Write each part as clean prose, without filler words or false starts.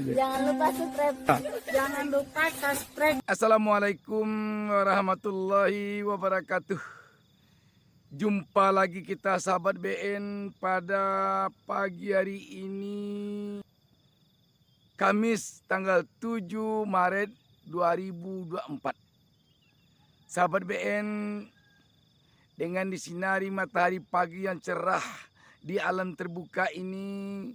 Jangan lupa subscribe. Jangan lupa subscribe. Assalamualaikum warahmatullahi wabarakatuh. Jumpa lagi kita sahabat BN pada pagi hari ini, Kamis tanggal 7 Maret 2024. Sahabat BN, dengan disinari matahari pagi yang cerah di alam terbuka ini,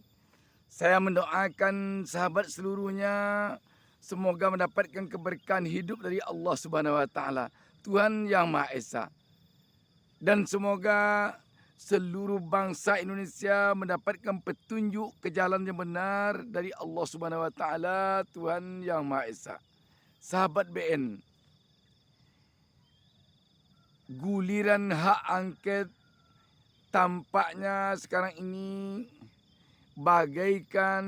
saya mendoakan sahabat seluruhnya semoga mendapatkan keberkahan hidup dari Allah Subhanahu wa taala, Tuhan Yang Maha Esa. Dan semoga seluruh bangsa Indonesia mendapatkan petunjuk ke jalan yang benar dari Allah Subhanahu wa taala, Tuhan Yang Maha Esa. Sahabat BN, guliran hak angket tampaknya sekarang ini bagaikan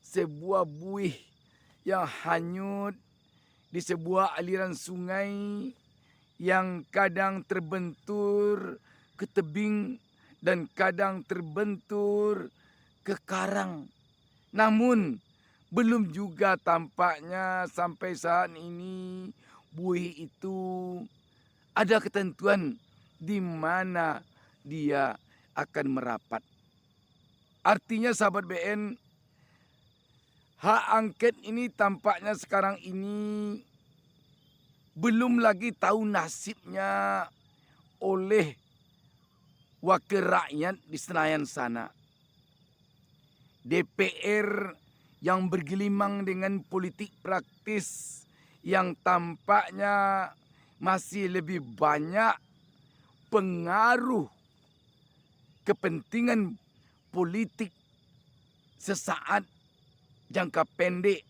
sebuah buih yang hanyut di sebuah aliran sungai yang kadang terbentur ke tebing dan kadang terbentur ke karang. Namun belum juga tampaknya sampai saat ini buih itu ada ketentuan di mana dia akan merapat. Artinya sahabat BN, hak angket ini tampaknya sekarang ini belum lagi tahu nasibnya oleh wakil rakyat di Senayan sana. DPR yang bergelimang dengan politik praktis yang tampaknya masih lebih banyak pengaruh kepentingan politik sesaat jangka pendek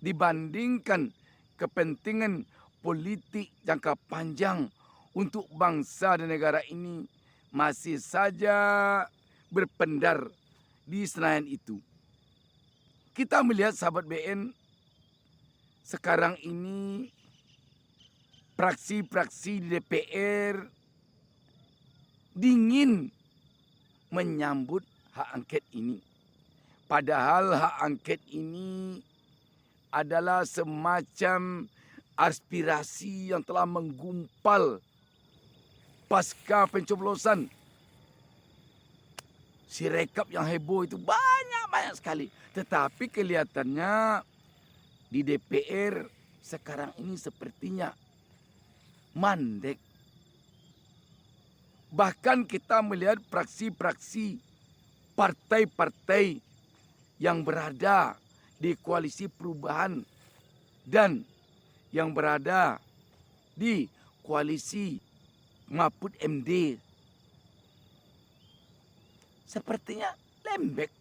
dibandingkan kepentingan politik jangka panjang untuk bangsa dan negara ini masih saja berpendar di Senayan itu. Kita melihat sahabat BN sekarang ini praksi-praksi di DPR dingin menyambut hak angket ini. Padahal hak angket ini adalah semacam aspirasi yang telah menggumpal pasca pencoblosan. Sirekap yang heboh itu banyak sekali. Tetapi kelihatannya di DPR sekarang ini sepertinya mandek. Bahkan kita melihat praksi-praksi partai-partai yang berada di koalisi perubahan dan yang berada di koalisi Mahfud MD sepertinya lembek.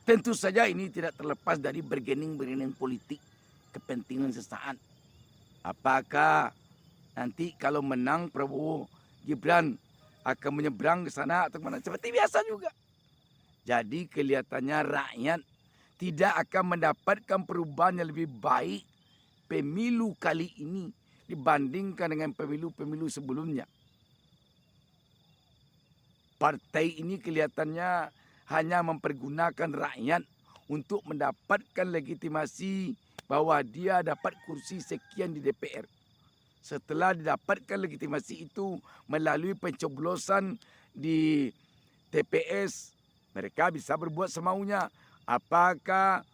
Tentu saja ini tidak terlepas dari bergening-bergening politik kepentingan sesaat. Apakah nanti kalau menang Prabowo Gibran akan menyeberang ke sana atau mana? Seperti biasa juga. Jadi kelihatannya rakyat tidak akan mendapatkan perubahan yang lebih baik pemilu kali ini dibandingkan dengan pemilu-pemilu sebelumnya. Partai ini kelihatannya hanya mempergunakan rakyat untuk mendapatkan legitimasi bahwa dia dapat kursi sekian di DPR. Setelah didapatkan legitimasi itu melalui pencoblosan di TPS, mereka bisa berbuat semaunya. Apakah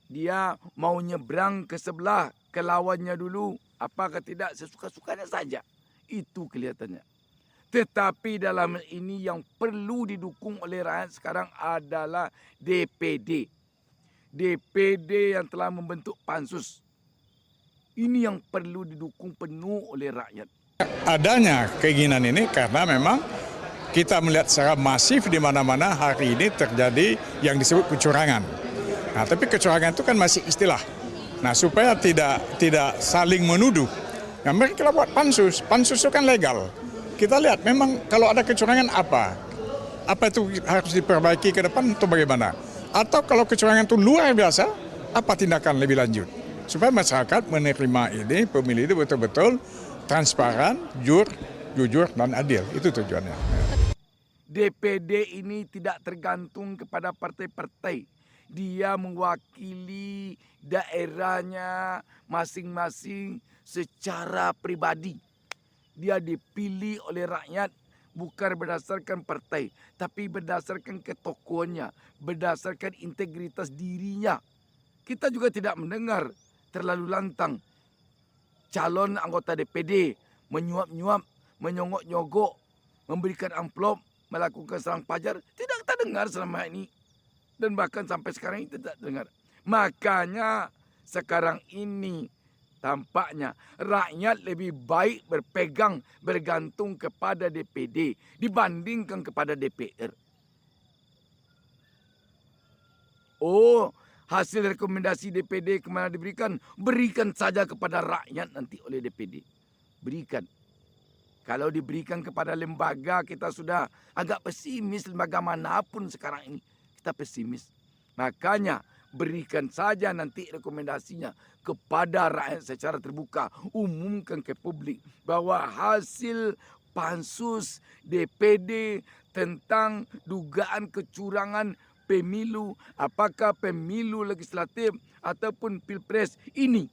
dia mau nyebrang ke sebelah, ke lawannya dulu, apakah tidak, sesuka-sukanya saja. Itu kelihatannya. Tetapi dalam ini yang perlu didukung oleh rakyat sekarang adalah DPD. DPD yang telah membentuk pansus. Ini yang perlu didukung penuh oleh rakyat. Adanya keinginan ini karena memang kita melihat secara masif di mana-mana hari ini terjadi yang disebut kecurangan. Nah, tapi kecurangan itu kan masih istilah. Nah, supaya tidak saling menuduh, nah, mereka buat pansus. Pansus itu kan legal. Kita lihat memang kalau ada kecurangan apa itu harus diperbaiki ke depan atau bagaimana? Atau kalau kecurangan itu luar biasa, apa tindakan lebih lanjut? Supaya masyarakat menerima ini, pemilih itu betul-betul transparan, jujur, dan adil. Itu tujuannya. DPD ini tidak tergantung kepada partai-partai. Dia mewakili daerahnya masing-masing secara pribadi. Dia dipilih oleh rakyat bukan berdasarkan partai, tapi berdasarkan ketokohannya, berdasarkan integritas dirinya. Kita juga tidak mendengar terlalu lantang calon anggota DPD menyuap-nyuap, menyogok-nyogok, memberikan amplop, melakukan serang pajar. Tidak kita dengar selama ini. Dan bahkan sampai sekarang ini tidak dengar. Makanya sekarang ini tampaknya rakyat lebih baik bergantung kepada DPD dibandingkan kepada DPR. Oh, hasil rekomendasi DPD kemana diberikan? Berikan saja kepada rakyat nanti oleh DPD. Berikan. Kalau diberikan kepada lembaga, kita sudah agak pesimis. Lembaga manapun sekarang ini kita pesimis. Makanya berikan saja nanti rekomendasinya kepada rakyat secara terbuka. Umumkan ke publik bahwa hasil pansus DPD tentang dugaan kecurangan pemilu, apakah pemilu legislatif ataupun pilpres ini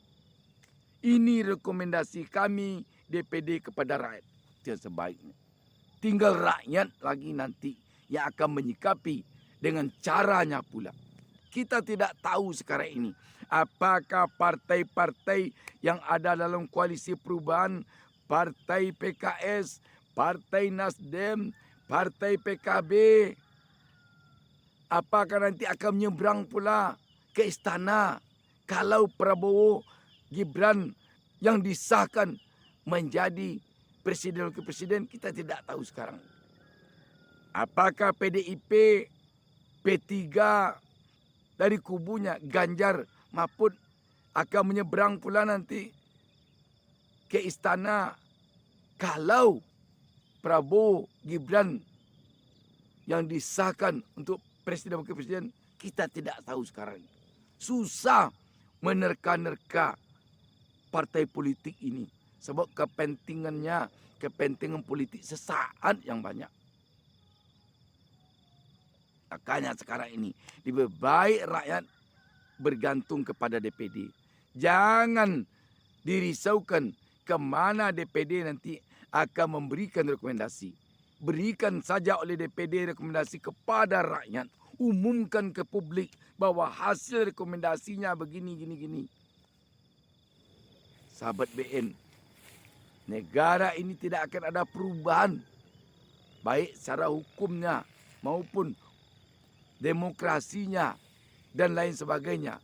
rekomendasi kami DPD kepada rakyat. Itu yang sebaiknya. Tinggal rakyat lagi nanti yang akan menyikapi dengan caranya pula. Kita tidak tahu sekarang ini apakah partai-partai yang ada dalam koalisi perubahan, partai PKS, partai Nasdem, partai PKB, apakah nanti akan menyeberang pula ke istana kalau Prabowo Gibran yang disahkan menjadi presiden ke presiden, kita tidak tahu sekarang. Apakah PDIP, P3 dari kubunya Ganjar Mahfud akan menyeberang pula nanti ke istana kalau Prabowo Gibran yang disahkan untuk presiden wakil presiden, kita tidak tahu sekarang. Susah menerka-nerka partai politik ini sebab kepentingannya, kepentingan politik sesaat yang banyak. Makanya sekarang ini lebih baik rakyat bergantung kepada DPD. Jangan dirisaukan kemana DPD nanti akan memberikan rekomendasi. Berikan saja oleh DPD rekomendasi kepada rakyat. Umumkan ke publik bahwa hasil rekomendasinya begini, gini. Sahabat BN, negara ini tidak akan ada perubahan. Baik secara hukumnya maupun demokrasinya dan lain sebagainya.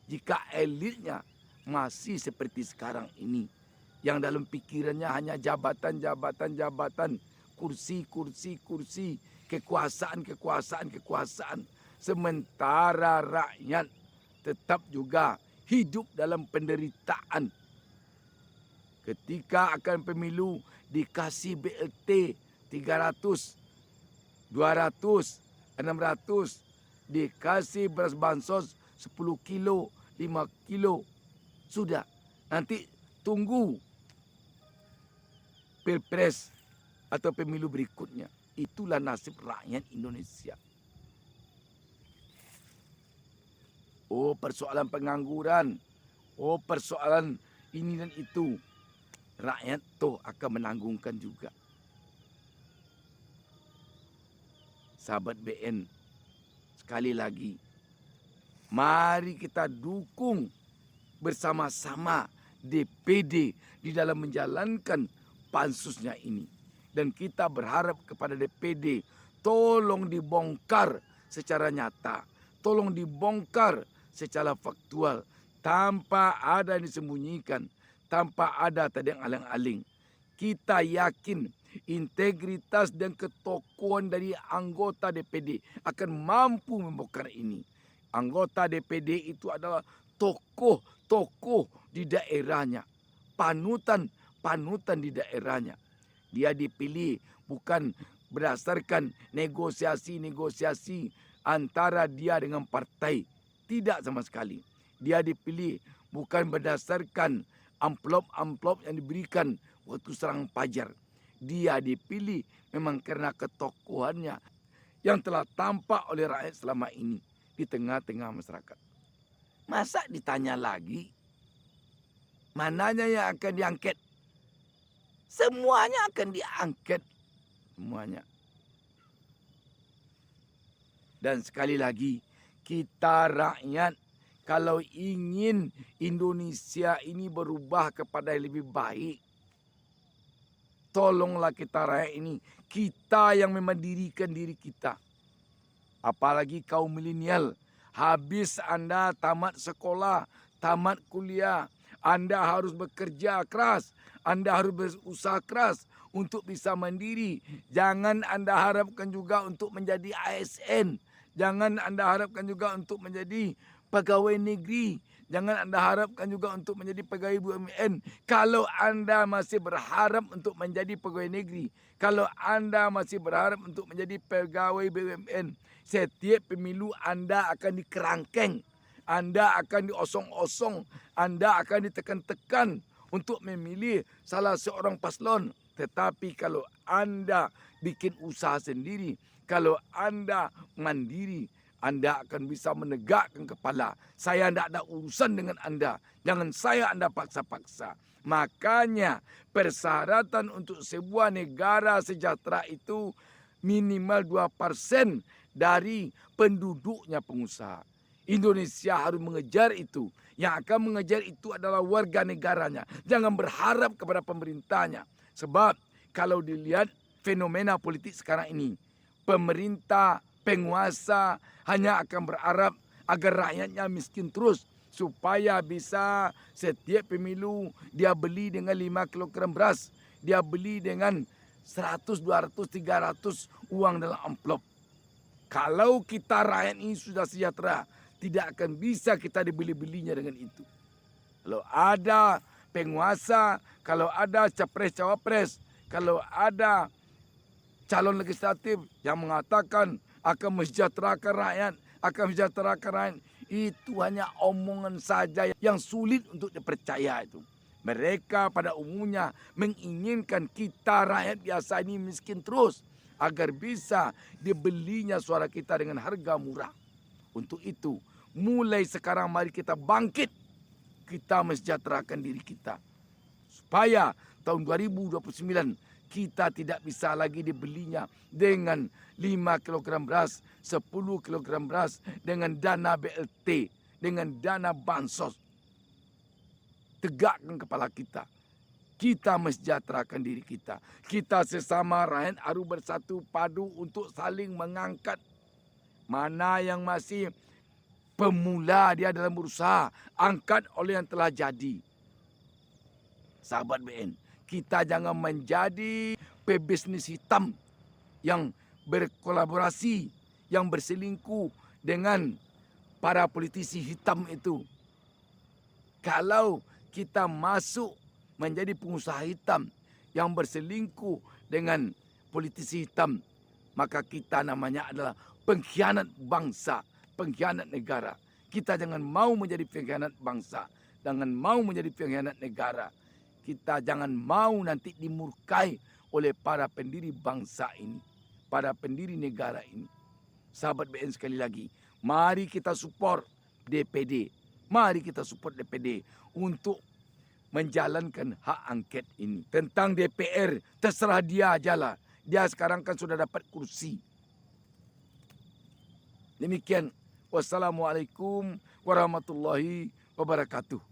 Jika elitnya masih seperti sekarang ini. Yang dalam pikirannya hanya jabatan, kursi, kekuasaan. Sementara rakyat tetap juga hidup dalam penderitaan. Ketika akan pemilu dikasih BLT 300, 200, 600, dikasih beras bansos 10 kilo, 5 kilo. Sudah, nanti tunggu pilpres atau pemilu berikutnya. Itulah nasib rakyat Indonesia. Oh, persoalan pengangguran. Oh, persoalan ini dan itu. Rakyat toh akan menanggungkan juga. Sahabat BN, sekali lagi, mari kita dukung bersama-sama DPD di dalam menjalankan pansusnya ini. Dan kita berharap kepada DPD, tolong dibongkar secara nyata. Tolong dibongkar secara faktual. Tanpa ada yang disembunyikan. Tanpa ada tadi yang aling-aling. Kita yakin integritas dan ketokohan dari anggota DPD akan mampu membongkar ini. Anggota DPD itu adalah tokoh-tokoh di daerahnya. Panutan di daerahnya. Dia dipilih bukan berdasarkan negosiasi antara dia dengan partai. Tidak sama sekali. Dia dipilih bukan berdasarkan amplop-amplop yang diberikan waktu serang pajar. Dia dipilih memang karena ketokohannya yang telah tampak oleh rakyat selama ini. di tengah-tengah masyarakat. Masa ditanya lagi, mananya yang akan diangket? Semuanya akan diangket. Semuanya. Dan sekali lagi, kita rakyat kalau ingin Indonesia ini berubah kepada yang lebih baik, tolonglah kita rakyat ini. Kita yang memandirikan diri kita. Apalagi kaum milenial. Habis Anda tamat sekolah, tamat kuliah, Anda harus bekerja keras. Anda harus berusaha keras untuk bisa mandiri. Jangan Anda harapkan juga untuk menjadi ASN. Jangan Anda harapkan juga untuk menjadi pegawai negeri. Jangan Anda harapkan juga untuk menjadi pegawai BUMN. Kalau Anda masih berharap untuk menjadi pegawai negeri, kalau Anda masih berharap untuk menjadi pegawai BUMN, setiap pemilu Anda akan dikerangkeng. Anda akan diosong-osong. Anda akan ditekan-tekan untuk memilih salah seorang paslon. Tetapi kalau Anda bikin usaha sendiri, kalau Anda mandiri, Anda akan bisa menegakkan kepala. Saya tidak ada urusan dengan Anda. Jangan saya Anda paksa-paksa. Makanya persyaratan untuk sebuah negara sejahtera itu minimal 2% dari penduduknya pengusaha. Indonesia harus mengejar itu. Yang akan mengejar itu adalah warga negaranya. Jangan berharap kepada pemerintahnya. Sebab kalau dilihat fenomena politik sekarang ini, pemerintah, penguasa hanya akan berharap agar rakyatnya miskin terus. Supaya bisa setiap pemilu dia beli dengan 5 kilogram beras. Dia beli dengan 100, 200, 300 uang dalam amplop. Kalau kita rakyat ini sudah sejahtera, tidak akan bisa kita dibeli-belinya dengan itu. Kalau ada penguasa, kalau ada capres-cawapres, kalau ada calon legislatif yang mengatakan akan mensejahterakan rakyat, itu hanya omongan saja yang sulit untuk dipercaya itu. Mereka pada umumnya menginginkan kita rakyat biasa ini miskin terus agar bisa dibelinya suara kita dengan harga murah. Untuk itu, mulai sekarang mari kita bangkit. Kita mensejahterakan diri kita. Supaya tahun 2029 kita tidak bisa lagi dibelinya dengan 5 kilogram beras, 10 kilogram beras, dengan dana BLT, dengan dana bansos. Tegakkan kepala kita. Kita mensejahterakan diri kita. Kita sesama rakyat harus bersatu padu untuk saling mengangkat. Mana yang masih pemula dia dalam berusaha, angkat oleh yang telah jadi. Sahabat BN, kita jangan menjadi pebisnis hitam yang berkolaborasi, yang berselingkuh dengan para politisi hitam itu. Kalau kita masuk menjadi pengusaha hitam yang berselingkuh dengan politisi hitam, maka kita namanya adalah pengkhianat bangsa, pengkhianat negara. Kita jangan mau menjadi pengkhianat bangsa, jangan mau menjadi pengkhianat negara. Kita jangan mau nanti dimurkai oleh para pendiri bangsa ini, para pendiri negara ini. Sahabat BN sekali lagi, mari kita support DPD. Mari kita support DPD untuk menjalankan hak angket ini. Tentang DPR, terserah dia ajalah. Dia sekarang kan sudah dapat kursi. Demikian. Wassalamualaikum warahmatullahi wabarakatuh.